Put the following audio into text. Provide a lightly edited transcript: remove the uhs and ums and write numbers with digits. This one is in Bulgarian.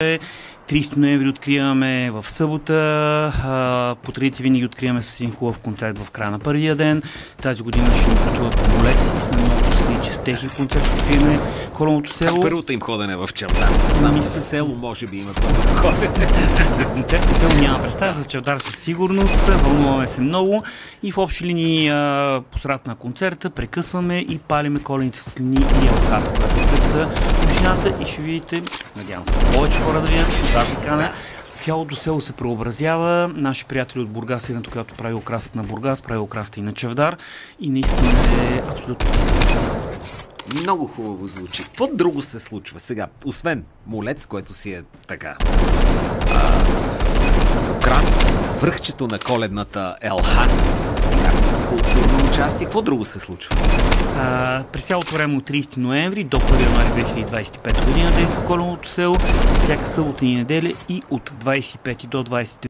30 ноември откриваме в събота. По традиция винаги откриваме с един хубав концерт в края на първия ден. Тази година ще ни гостуват Помолец и сме много щастливи, че с техния концерт ще открием Коловото село. Първото им ходене в Чавдар. Знам, в село може би има първото ходене. За концерт в село няма представа, за Чавдар със сигурност. Вълнуваме се много и в общи линии по средата на концерта прекъсваме и палиме колените слини и елхата, която е пред общината, и ще видите, надявам се, повече хора да видят. Цялото село се преобразява. Наши приятели от Бургас, едното, която прави украсата на Бургас, прави украсата и на Чавдар, и наистина е абсолютно. Много хубаво звучи. Какво друго се случва сега? Освен Молец, което си е така украс, връхчето на коледната елха, културно участие. Какво друго се случва? През цялото време от 30 ноември до 1 януари 2025 година действа Колевото село, всяка събота и неделя, и от 25 до 20